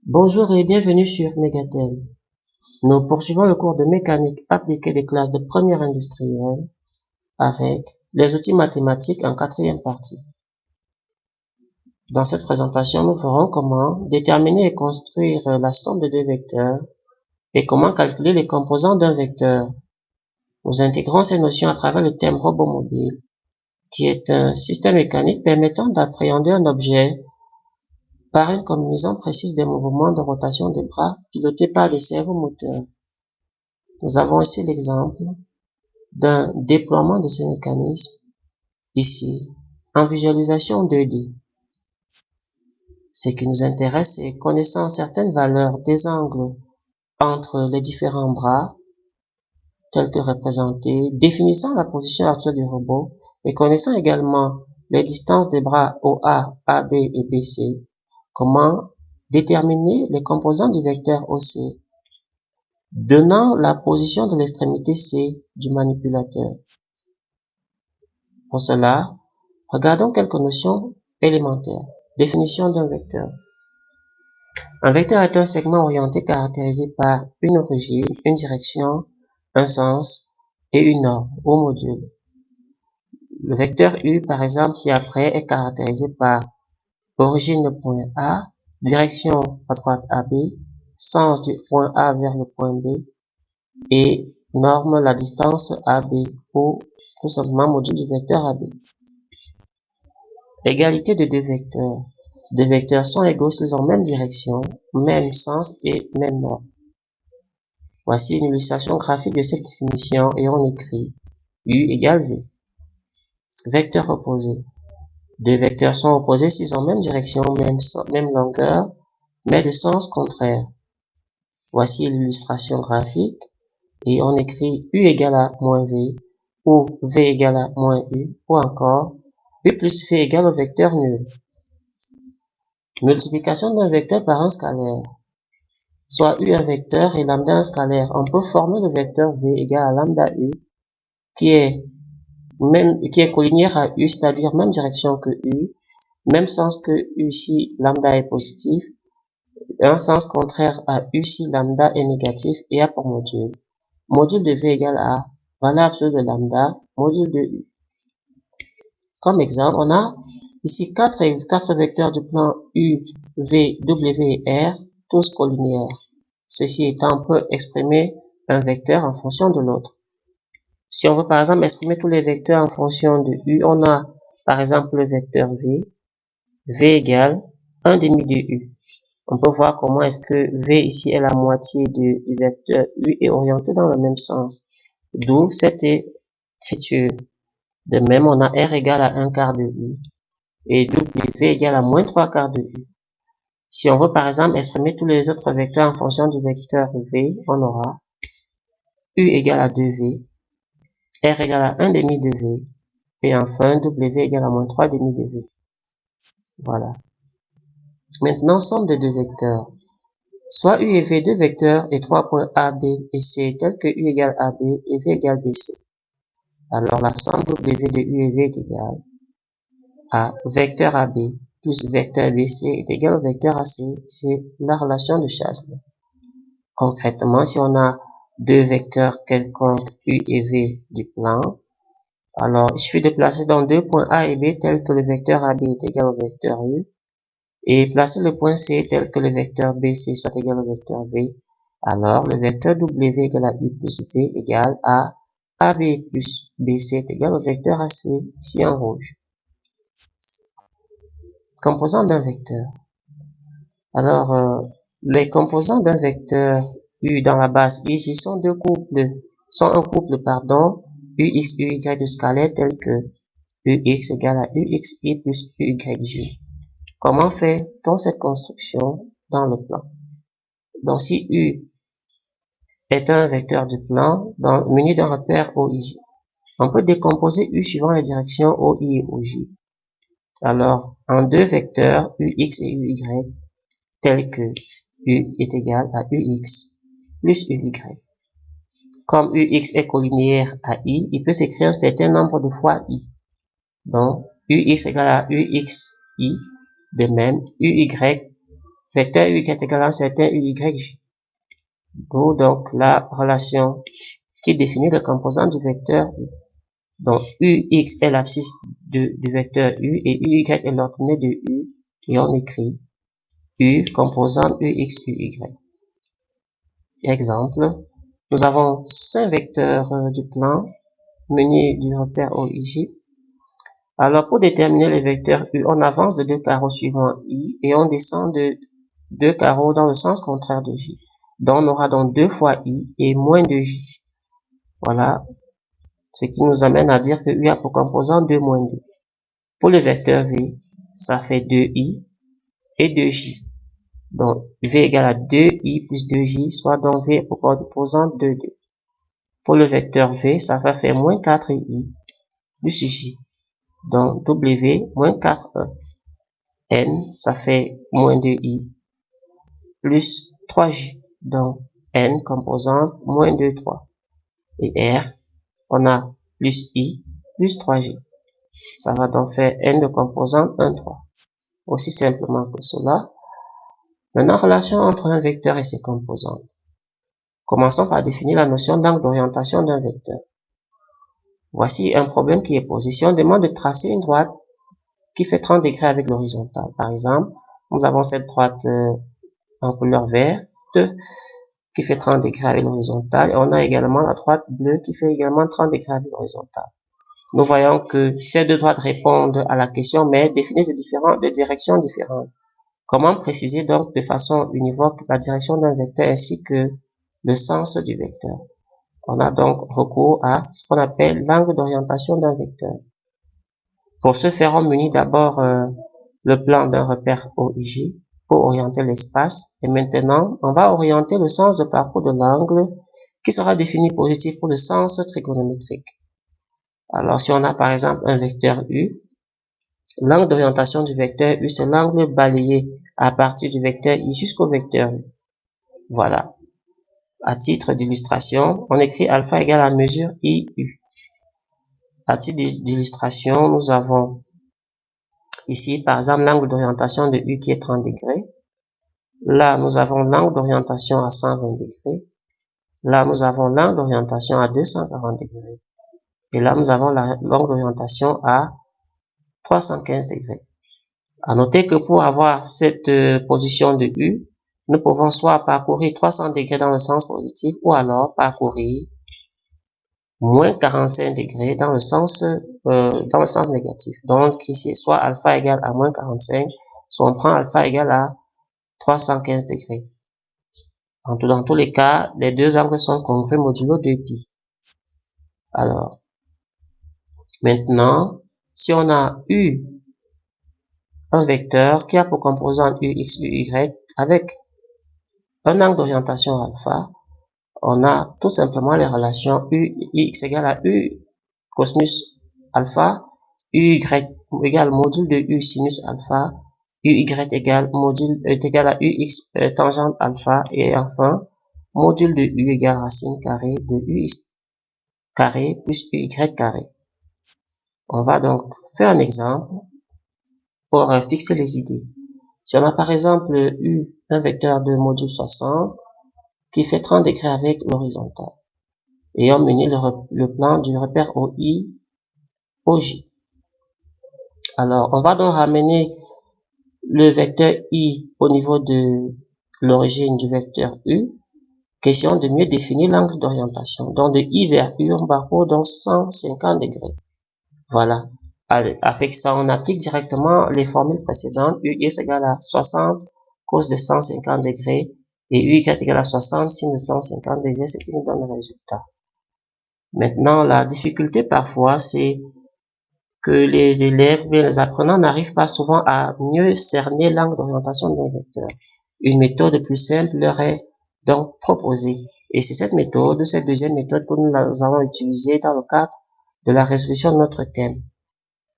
Bonjour et bienvenue sur Megatel. Nous poursuivons le cours de mécanique appliquée des classes de première industrielle avec les outils mathématiques en quatrième partie. Dans cette présentation, nous verrons comment déterminer et construire la somme de deux vecteurs et comment calculer les composants d'un vecteur. Nous intégrons ces notions à travers le thème robot mobile, qui est un système mécanique permettant d'appréhender un objet par une combinaison précise des mouvements de rotation des bras pilotés par des servomoteurs. Nous avons ici l'exemple d'un déploiement de ce mécanisme, ici, en visualisation 2D. Ce qui nous intéresse, c'est connaissant certaines valeurs des angles entre les différents bras, tels que représentés, définissant la position actuelle du robot et connaissant également les distances des bras OA, AB et BC, comment déterminer les composants du vecteur OC, donnant la position de l'extrémité C du manipulateur. Pour cela, regardons quelques notions élémentaires. Définition d'un vecteur. Un vecteur est un segment orienté caractérisé par une origine, une direction, un sens et une norme ou module. Le vecteur U, par exemple, ci-après, est caractérisé par origine le point A, direction à droite AB, sens du point A vers le point B et norme la distance AB ou tout simplement module du vecteur AB. Égalité de deux vecteurs. Deux vecteurs sont égaux s'ils ont même direction, même sens et même norme. Voici une illustration graphique de cette définition et on écrit U égale V. Vecteurs opposés. Deux vecteurs sont opposés s'ils ont même direction, même longueur, mais de sens contraire. Voici l'illustration graphique et on écrit U égale à moins V ou V égale à moins U ou encore U plus V égale au vecteur nul. Multiplication d'un vecteur par un scalaire. Soit U un vecteur et lambda un scalaire. On peut former le vecteur V égale à lambda U qui est collinéaire à U, c'est-à-dire même direction que U, même sens que U si lambda est positif, un sens contraire à U si lambda est négatif et a pour module. Module de V égale à valeur absolue de lambda, module de U. Comme exemple, on a ici quatre vecteurs du plan U, V, W et R, tous collinéaires. Ceci étant, on peut exprimer un vecteur en fonction de l'autre. Si on veut par exemple exprimer tous les vecteurs en fonction de U, on a par exemple le vecteur V, V égale 1 demi de U. On peut voir comment est-ce que V ici est la moitié du vecteur U est orienté dans le même sens. D'où cette écriture. De même, on a R égale à 1 quart de U et W égale à moins 3 quarts de U. Si on veut par exemple exprimer tous les autres vecteurs en fonction du vecteur V, on aura U égale à 2V, R égale à 1 demi de V et enfin W égale à moins 3 demi de V. Voilà. Maintenant, somme de deux vecteurs. Soit U et V, deux vecteurs et trois points A, B et C tels que U égale AB et V égale BC. Alors la somme W de U et V est égale à vecteur AB plus vecteur BC est égal au vecteur AC. C'est la relation de Chasles. Concrètement, si on a deux vecteurs quelconques U et V du plan, alors il suffit de placer dans deux points A et B tels que le vecteur AB est égal au vecteur U et placer le point C tel que le vecteur BC soit égal au vecteur V. Alors le vecteur W égale à U plus V égale à AB plus BC est égal au vecteur AC, ici en rouge. Composants d'un vecteur. Alors, les composants d'un vecteur U dans la base ici sont un couple, UX, UY de scalaire tel que UX égale à UXI plus UYJ. Comment fait-on cette construction dans le plan? Donc, si U est un vecteur du plan muni d'un repère OIJ, on peut décomposer U suivant les directions OI et OJ. Alors, en deux vecteurs UX et UY, tels que U est égal à UX plus UY. Comme UX est collinéaire à I, il peut s'écrire un certain nombre de fois I. Donc, UX égale à UXI. De même, UY vecteur uy égale un certain uyj. D'où donc la relation qui définit le composant du vecteur u. Donc ux est l'abscisse du vecteur u et uy est l'ordonnée de u, et on écrit u composant ux uy. Exemple, nous avons 5 vecteurs du plan munis du repère OIJ. Alors pour déterminer les vecteurs u, on avance de 2 carreaux suivant i et on descend de 2 carreaux dans le sens contraire de j. Donc on aura donc 2 fois i et moins de j. Voilà, ce qui nous amène à dire que u a pour composant 2 moins 2. Pour le vecteur v, ça fait 2i et 2j. Donc v égale à 2i plus 2j, soit donc v pour composant 2, 2. Pour le vecteur v, ça va faire moins 4i plus j. Donc w moins 4, n, ça fait moins 2i plus 3j. Donc n composante moins 2, 3. Et r, on a plus i plus 3j. Ça va donc faire n de composante 1, 3. Aussi simplement que cela. Maintenant, relation entre un vecteur et ses composantes. Commençons par définir la notion d'angle d'orientation d'un vecteur. Voici un problème qui est posé. Si on demande de tracer une droite qui fait 30 degrés avec l'horizontale, par exemple, nous avons cette droite en couleur verte qui fait 30 degrés avec l'horizontale, et on a également la droite bleue qui fait également 30 degrés avec l'horizontale. Nous voyons que ces deux droites répondent à la question, mais définissent des directions différentes. Comment préciser donc de façon univoque la direction d'un vecteur ainsi que le sens du vecteur? On a donc recours à ce qu'on appelle l'angle d'orientation d'un vecteur. Pour ce faire, on munit d'abord le plan d'un repère OIJ pour orienter l'espace. Et maintenant, on va orienter le sens de parcours de l'angle qui sera défini positif pour le sens trigonométrique. Alors, si on a par exemple un vecteur U, l'angle d'orientation du vecteur U, c'est l'angle balayé à partir du vecteur I jusqu'au vecteur U. Voilà. À titre d'illustration, on écrit alpha égale à mesure IU. À titre d'illustration, nous avons ici, par exemple, l'angle d'orientation de U qui est 30 degrés. Là, nous avons l'angle d'orientation à 120 degrés. Là, nous avons l'angle d'orientation à 240 degrés. Et là, nous avons l'angle d'orientation à 315 degrés. À noter que pour avoir cette position de U, nous pouvons soit parcourir 300 degrés dans le sens positif ou alors parcourir moins 45 degrés dans le sens négatif. Donc ici, soit alpha égale à moins 45, soit on prend alpha égale à 315 degrés. Dans tous les cas, les deux angles sont congrus modulo 2pi. Alors, maintenant, si on a U, un vecteur qui a pour composante ux, uy, avec un angle d'orientation alpha, on a tout simplement les relations ux égale à u cosinus alpha, uy égale module de u sinus alpha, uy égale à ux tangente alpha, et enfin, module de u égale racine carrée de ux carré plus uy carré. On va donc faire un exemple pour fixer les idées. Si on a par exemple U, un vecteur de module 60 qui fait 30 degrés avec l'horizontale, et on munit le plan du repère OI, OJ. Alors, on va donc ramener le vecteur I au niveau de l'origine du vecteur U. Question de mieux définir l'angle d'orientation. Donc, de I vers U, on parcourt donc 150 degrés. Voilà. Avec ça, on applique directement les formules précédentes. U est égal à 60 cos de 150 degrés et U est égal à 60 sin de 150 degrés, ce qui nous donne le résultat. Maintenant, la difficulté parfois, c'est que les élèves, bien les apprenants n'arrivent pas souvent à mieux cerner l'angle d'orientation d'un vecteur. Une méthode plus simple leur est donc proposée. Et c'est cette méthode, cette deuxième méthode que nous allons utiliser dans le cadre de la résolution de notre thème.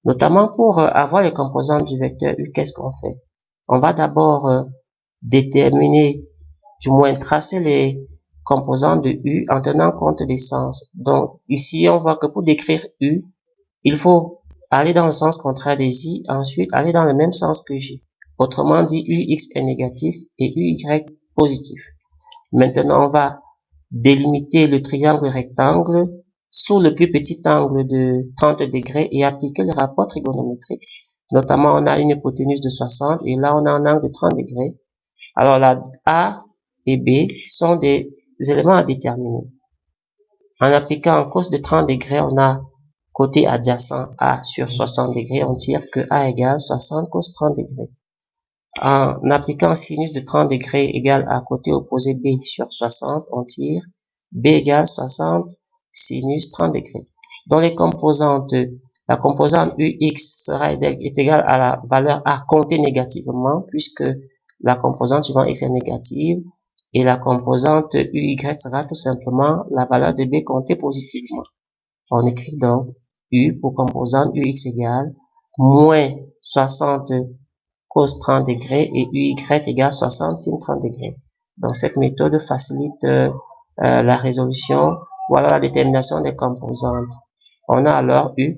Notamment pour avoir les composantes du vecteur U, qu'est-ce qu'on fait? On va d'abord déterminer, du moins tracer les composantes de U en tenant compte des sens. Donc ici, on voit que pour décrire U, il faut aller dans le sens contraire des I, ensuite aller dans le même sens que J. Autrement dit, ux est négatif et uy positif. Maintenant, on va délimiter le triangle rectangle sous le plus petit angle de 30 degrés et appliquer le rapport trigonométrique. Notamment, on a une hypoténuse de 60 et là, on a un angle de 30 degrés. Alors, là, A et B sont des éléments à déterminer. En appliquant un cos de 30 degrés, on a côté adjacent A sur 60 degrés, on tire que A égale 60 cos 30 degrés. En appliquant sinus de 30 degrés égale à côté opposé B sur 60, on tire B égale 60 sinus 30 degrés. Dans les composantes, la composante UX est égale à la valeur A comptée négativement, puisque la composante suivant X est négative, et la composante UY sera tout simplement la valeur de B comptée positivement. On écrit donc U pour composante UX égale moins 60 cos 30 degrés et uy égale 60 sin 30 degrés. Donc cette méthode facilite la résolution ou alors la détermination des composantes. On a alors U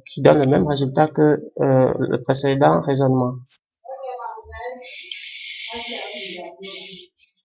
qui donne le même résultat que le précédent raisonnement.